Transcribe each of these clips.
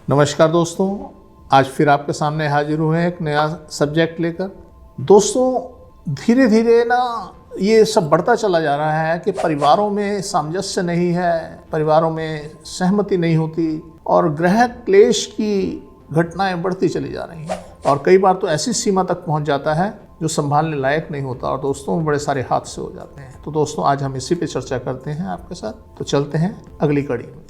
नमस्कार दोस्तों, आज फिर आपके सामने हाजिर हुए हैं एक नया सब्जेक्ट लेकर। दोस्तों, धीरे धीरे ना ये सब बढ़ता चला जा रहा है कि परिवारों में सामंजस्य नहीं है, परिवारों में सहमति नहीं होती और गृह क्लेश की घटनाएं बढ़ती चली जा रही हैं और कई बार तो ऐसी सीमा तक पहुंच जाता है जो संभालने लायक नहीं होता और दोस्तों बड़े सारे हादसे हो जाते हैं। तो दोस्तों, आज हम इसी पे चर्चा करते हैं आपके साथ। तो चलते हैं अगली कड़ी में।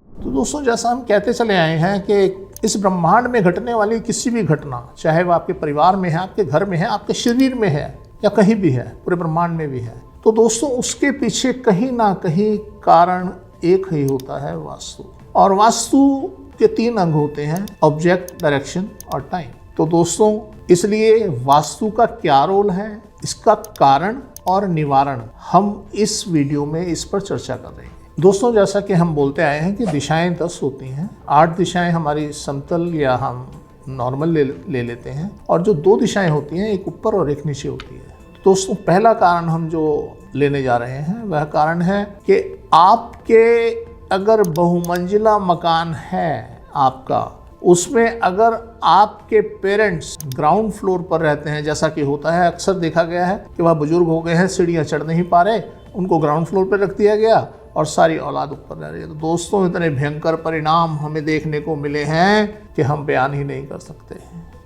तो दोस्तों, जैसा हम कहते चले आए हैं कि इस ब्रह्मांड में घटने वाली किसी भी घटना, चाहे वो आपके परिवार में है, आपके घर में है, आपके शरीर में है या कहीं भी है, पूरे ब्रह्मांड में भी है, तो दोस्तों उसके पीछे कहीं ना कहीं कारण एक ही होता है, वास्तु। और वास्तु के 3 अंग होते हैं, ऑब्जेक्ट, डायरेक्शन और टाइम। तो दोस्तों, इसलिए वास्तु का क्या रोल है, इसका कारण और निवारण हम इस वीडियो में इस पर चर्चा कर रहे हैं। दोस्तों, जैसा कि हम बोलते आए हैं कि दिशाएं 10 होती हैं। 8 दिशाएं हमारी समतल या हम नॉर्मल ले लेते हैं और जो 2 दिशाएं होती हैं, एक ऊपर और एक नीचे होती है। तो दोस्तों, पहला कारण हम जो लेने जा रहे हैं वह कारण है कि आपके अगर बहुमंजिला मकान है आपका, उसमें अगर आपके पेरेंट्स ग्राउंड फ्लोर पर रहते हैं, जैसा कि होता है, अक्सर देखा गया है कि वह बुजुर्ग हो गए हैं, सीढ़ियाँ चढ़ नहीं पा रहे, उनको ग्राउंड फ्लोर पर रख दिया गया और सारी औलाद ऊपर रह रही है। तो दोस्तों, इतने भयंकर परिणाम हमें देखने को मिले हैं कि हम बयान ही नहीं कर सकते।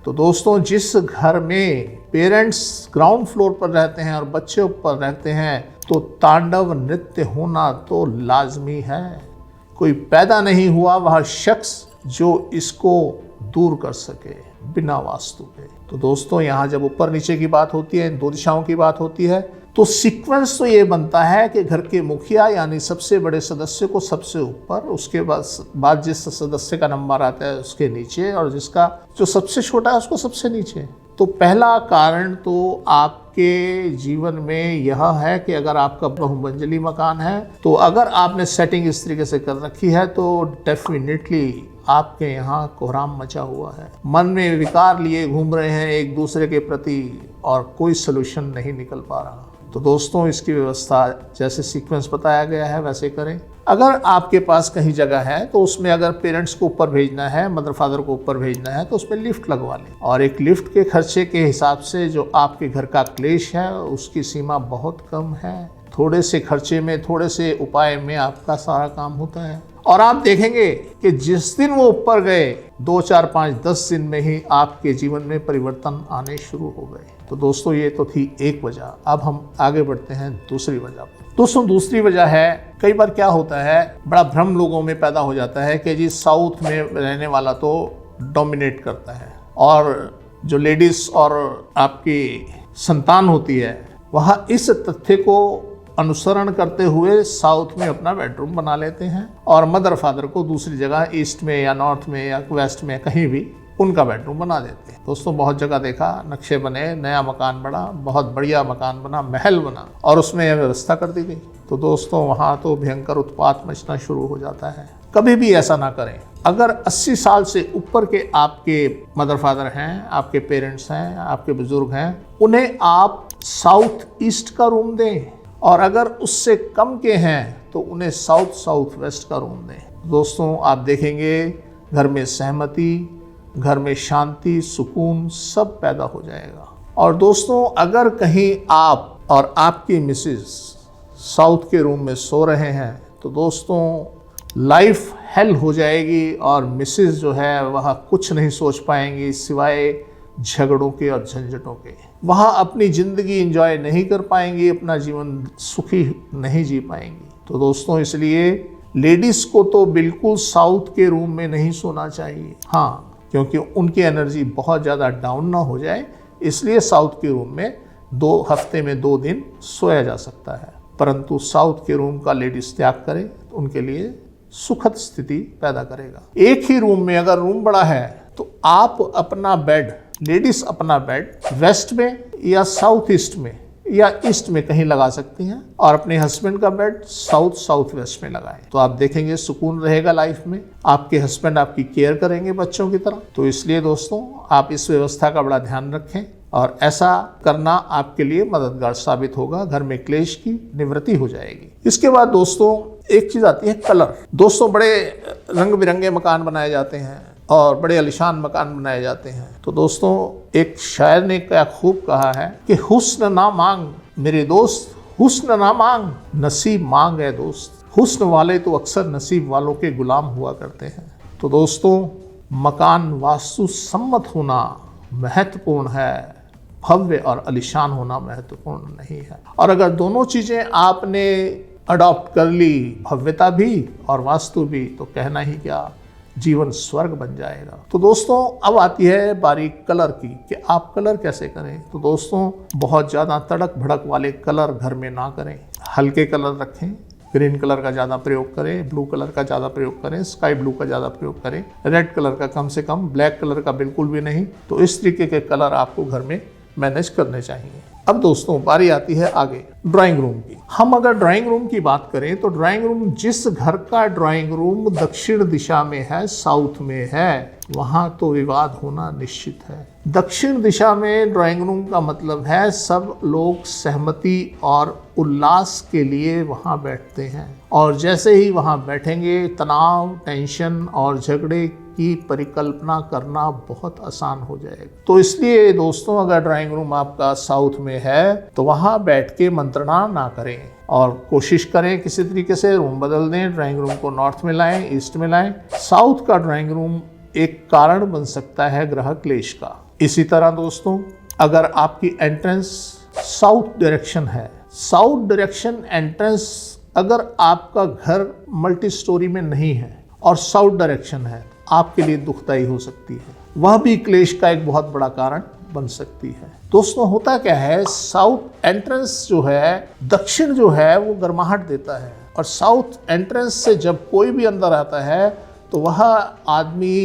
तो दोस्तों, जिस घर में पेरेंट्स ग्राउंड फ्लोर पर रहते हैं और बच्चे ऊपर रहते हैं, तो तांडव नृत्य होना तो लाजमी है। कोई पैदा नहीं हुआ वह शख्स जो इसको दूर कर सके बिना वास्तु के। तो दोस्तों, यहाँ जब ऊपर नीचे की बात होती है, इन 2 दिशाओं की बात होती है, तो सीक्वेंस तो ये बनता है कि घर के मुखिया यानी सबसे बड़े सदस्य को सबसे ऊपर, उसके बाद जिस सदस्य का नंबर आता है उसके नीचे और जिसका जो सबसे छोटा है उसको सबसे नीचे। तो पहला कारण तो आपके जीवन में यह है कि अगर आपका बहुमंजिली मकान है, तो अगर आपने सेटिंग इस तरीके से कर रखी है तो डेफिनेटली आपके यहाँ कोहराम मचा हुआ है। मन में विकार लिए घूम रहे हैं एक दूसरे के प्रति और कोई सलूशन नहीं निकल पा रहा। तो दोस्तों, इसकी व्यवस्था जैसे सीक्वेंस बताया गया है वैसे करें। अगर आपके पास कहीं जगह है तो उसमें अगर पेरेंट्स को ऊपर भेजना है, मदर फादर को ऊपर भेजना है, तो उसमें लिफ्ट लगवा लें। और एक लिफ्ट के खर्चे के हिसाब से जो आपके घर का क्लेश है उसकी सीमा बहुत कम है। थोड़े से खर्चे में, थोड़े से उपाय में आपका सारा काम होता है। और आप देखेंगे कि जिस दिन वो ऊपर गए, 2, 4, 5, 10 दिन में ही आपके जीवन में परिवर्तन आने शुरू हो गए। तो दोस्तों, ये तो थी एक वजह। अब हम आगे बढ़ते हैं दूसरी वजह पर। दोस्तों, दूसरी वजह है, कई बार क्या होता है, बड़ा भ्रम लोगों में पैदा हो जाता है कि जी साउथ में रहने वाला तो डोमिनेट करता है और जो लेडीज और आपकी संतान होती है वह इस तथ्य को अनुसरण करते हुए साउथ में अपना बेडरूम बना लेते हैं और मदर फादर को दूसरी जगह ईस्ट में या नॉर्थ में या वेस्ट में कहीं भी उनका बेडरूम बना देते हैं। दोस्तों, बहुत जगह देखा, नक्शे बने, नया मकान बना, बहुत बढ़िया मकान बना, महल बना और उसमें यह व्यवस्था कर दी गई। तो दोस्तों, वहाँ तो भयंकर उत्पात मचना शुरू हो जाता है। कभी भी ऐसा ना करें। अगर 80 साल से ऊपर के आपके मदर फादर हैं, आपके पेरेंट्स हैं, आपके बुजुर्ग हैं, उन्हें आप साउथ ईस्ट का रूम दें और अगर उससे कम के हैं तो उन्हें साउथ वेस्ट का रूम दें। दोस्तों, आप देखेंगे घर में सहमति, घर में शांति, सुकून सब पैदा हो जाएगा। और दोस्तों, अगर कहीं आप और आपकी मिसेस साउथ के रूम में सो रहे हैं तो दोस्तों लाइफ हेल हो जाएगी और मिसेस जो है वह कुछ नहीं सोच पाएंगी सिवाय झगड़ों के और झंझटों के। वहाँ अपनी ज़िंदगी एंजॉय नहीं कर पाएंगी, अपना जीवन सुखी नहीं जी पाएंगी। तो दोस्तों, इसलिए लेडीज़ को तो बिल्कुल साउथ के रूम में नहीं सोना चाहिए। हाँ, क्योंकि उनकी एनर्जी बहुत ज़्यादा डाउन ना हो जाए, इसलिए साउथ के रूम में 2 हफ्ते में 2 दिन सोया जा सकता है। परंतु साउथ के रूम का लेडीज़ त्याग करे तो उनके लिए सुखद स्थिति पैदा करेगा। एक ही रूम में अगर रूम बड़ा है तो आप अपना बेड, लेडीज़ अपना बेड वेस्ट में या साउथ ईस्ट में या ईस्ट में कहीं लगा सकती हैं, और अपने हस्बैंड का बेड साउथ साउथ वेस्ट में लगाएं। तो आप देखेंगे सुकून रहेगा लाइफ में, आपके हस्बैंड आपकी केयर करेंगे बच्चों की तरह। तो इसलिए दोस्तों आप इस व्यवस्था का बड़ा ध्यान रखें, और ऐसा करना आपके लिए मददगार साबित होगा। घर में क्लेश की निवृत्ति हो जाएगी। इसके बाद दोस्तों एक चीज आती है कलर। दोस्तों बड़े रंग बिरंगे मकान बनाए जाते हैं और बड़े आलीशान मकान बनाए जाते हैं। तो दोस्तों एक शायर ने क्या खूब कहा है कि हुस्न ना मांग मेरे दोस्त, हुस्न ना मांग नसीब मांग है दोस्त। हुस्न वाले तो अक्सर नसीब वालों के गुलाम हुआ करते हैं। तो दोस्तों मकान वास्तु सम्मत होना महत्वपूर्ण है, भव्य और आलीशान होना महत्वपूर्ण नहीं है। और अगर दोनों चीजें आपने अडॉप्ट कर ली, भव्यता भी और वास्तु भी, तो कहना ही क्या, जीवन स्वर्ग बन जाएगा। तो दोस्तों अब आती है बारी कलर की कि आप कलर कैसे करें। तो दोस्तों बहुत ज़्यादा तड़क भड़क वाले कलर घर में ना करें, हल्के कलर रखें। ग्रीन कलर का ज़्यादा प्रयोग करें, ब्लू कलर का ज़्यादा प्रयोग करें, स्काई ब्लू का ज़्यादा प्रयोग करें, रेड कलर का कम से कम, ब्लैक कलर का बिल्कुल भी नहीं। तो इस तरीके के कलर आपको घर में मैनेज करने चाहिए। अब दोस्तों बारी आती है आगे ड्राइंग रूम की। हम अगर ड्राइंग रूम की बात करें तो ड्राइंग रूम, जिस घर का ड्राइंग रूम दक्षिण दिशा में है, साउथ में है, वहां तो विवाद होना निश्चित है। दक्षिण दिशा में ड्राइंग रूम का मतलब है सब लोग सहमति और उल्लास के लिए वहां बैठते हैं, और जैसे ही वहां बैठेंगे तनाव, टेंशन और झगड़े की परिकल्पना करना बहुत आसान हो जाएगा। तो इसलिए दोस्तों अगर ड्राइंग रूम आपका साउथ में है तो वहां बैठ के मंत्रणा ना करें, और कोशिश करें किसी तरीके से रूम बदल दें, ड्राइंग रूम को नॉर्थ में लाएं, ईस्ट में लाएं। साउथ का ड्राइंग रूम एक कारण बन सकता है ग्रह क्लेश का। इसी तरह दोस्तों अगर आपकी एंट्रेंस साउथ डायरेक्शन है, साउथ डायरेक्शन एंट्रेंस अगर आपका घर मल्टी स्टोरी में नहीं है और साउथ डायरेक्शन है, आपके लिए दुखदायी हो सकती है, वह भी क्लेश का एक बहुत बड़ा कारण बन सकती है। दोस्तों होता क्या है, साउथ एंट्रेंस जो है, दक्षिण जो है वो गर्माहट देता है, और साउथ एंट्रेंस से जब कोई भी अंदर आता है तो वह आदमी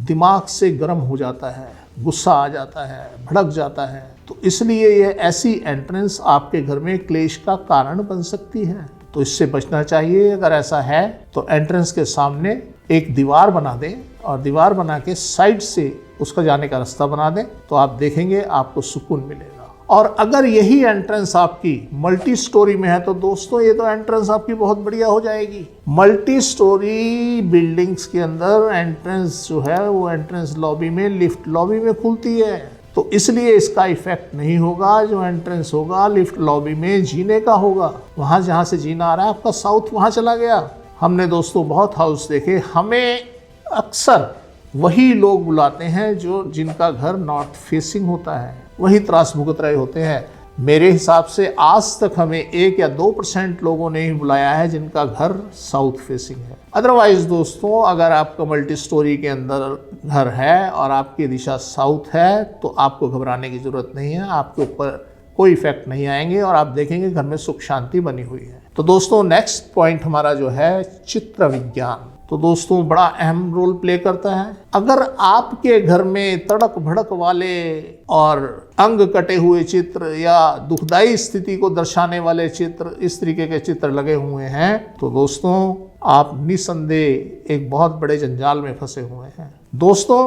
दिमाग से गर्म हो जाता है, गुस्सा आ जाता है, भड़क जाता है। तो इसलिए ये ऐसी एंट्रेंस आपके घर में क्लेश का कारण बन सकती है। तो इससे बचना चाहिए। अगर ऐसा है तो एंट्रेंस के सामने एक दीवार बना दें, और दीवार बना के साइड से उसका जाने का रास्ता बना दें, तो आप देखेंगे आपको सुकून मिलेगा। और अगर यही एंट्रेंस आपकी मल्टी स्टोरी में है तो दोस्तों ये तो एंट्रेंस आपकी बहुत बढ़िया हो जाएगी। मल्टी स्टोरी बिल्डिंग्स के अंदर एंट्रेंस जो है वो एंट्रेंस लॉबी में, लिफ्ट लॉबी में खुलती है। तो इसलिए इसका इफेक्ट नहीं होगा। जो एंट्रेंस होगा लिफ्ट लॉबी में जीने का होगा, वहाँ जहाँ से जीना आ रहा है आपका साउथ वहाँ चला गया। हमने दोस्तों बहुत हाउस देखे, हमें अक्सर वही लोग बुलाते हैं जो जिनका घर नॉर्थ फेसिंग होता है, वही त्रास भुगत रहे होते हैं। मेरे हिसाब से आज तक हमें 1 या 2% लोगों ने ही बुलाया है जिनका घर साउथ फेसिंग है। अदरवाइज दोस्तों अगर आपका मल्टी स्टोरी के अंदर घर है और आपकी दिशा साउथ है तो आपको घबराने की जरूरत नहीं है, आपके ऊपर कोई इफेक्ट नहीं आएंगे और आप देखेंगे घर में सुख शांति बनी हुई है। तो दोस्तों नेक्स्ट पॉइंट हमारा जो है चित्र विज्ञान, तो दोस्तों बड़ा अहम रोल प्ले करता है। अगर आपके घर में तड़क भड़क वाले और अंग कटे हुए चित्र या दुखदाई स्थिति को दर्शाने वाले चित्र, इस तरीके के चित्र लगे हुए हैं, तो दोस्तों आप निसंदेह एक बहुत बड़े जंजाल में फंसे हुए हैं। दोस्तों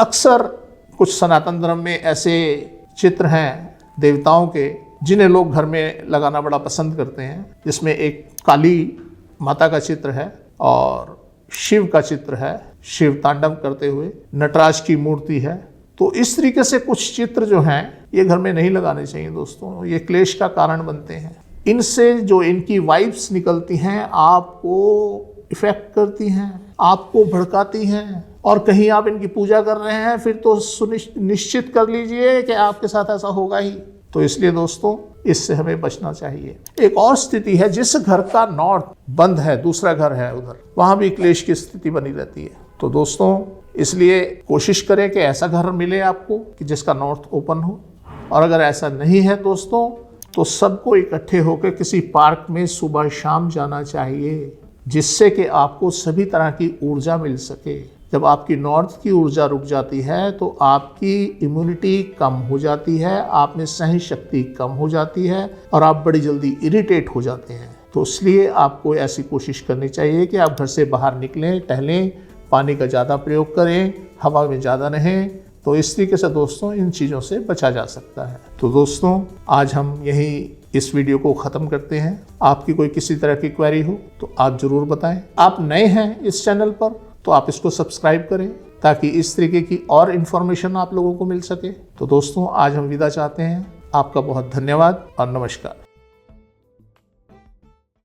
अक्सर कुछ सनातन धर्म में ऐसे चित्र हैं देवताओं के जिन्हें लोग घर में लगाना बड़ा पसंद करते हैं, जिसमें एक काली माता का चित्र है और शिव का चित्र है, शिव तांडव करते हुए, नटराज की मूर्ति है। तो इस तरीके से कुछ चित्र जो हैं ये घर में नहीं लगाने चाहिए दोस्तों, ये क्लेश का कारण बनते हैं। इनसे जो इनकी वाइब्स निकलती हैं आपको इफेक्ट करती हैं, आपको भड़काती हैं, और कहीं आप इनकी पूजा कर रहे हैं फिर तो निश्चित कर लीजिए कि आपके साथ ऐसा होगा ही। तो इसलिए दोस्तों इससे हमें बचना चाहिए। एक और स्थिति है, जिस घर का नॉर्थ बंद है, दूसरा घर है उधर, वहां भी क्लेश की स्थिति बनी रहती है। तो दोस्तों इसलिए कोशिश करें कि ऐसा घर मिले आपको कि जिसका नॉर्थ ओपन हो, और अगर ऐसा नहीं है दोस्तों तो सबको इकट्ठे होकर किसी पार्क में सुबह शाम जाना चाहिए। जिससे कि आपको सभी तरह की ऊर्जा मिल सके। जब आपकी नॉर्थ की ऊर्जा रुक जाती है तो आपकी इम्यूनिटी कम हो जाती है, आप में सहन शक्ति कम हो जाती है और आप बड़ी जल्दी इरिटेट हो जाते हैं। तो इसलिए आपको ऐसी कोशिश करनी चाहिए कि आप घर से बाहर निकलें, टहलें, पानी का ज़्यादा प्रयोग करें, हवा में ज़्यादा रहें। तो इस तरीके से दोस्तों इन चीज़ों से बचा जा सकता है। तो दोस्तों आज हम यही इस वीडियो को ख़त्म करते हैं। आपकी कोई किसी तरह की क्वेरी हो तो आप ज़रूर बताएं। आप नए हैं इस चैनल पर तो आप इसको सब्सक्राइब करें ताकि इस तरीके की और इन्फॉर्मेशन आप लोगों को मिल सके। तो दोस्तों आज हम विदा चाहते हैं। आपका बहुत धन्यवाद और नमस्कार।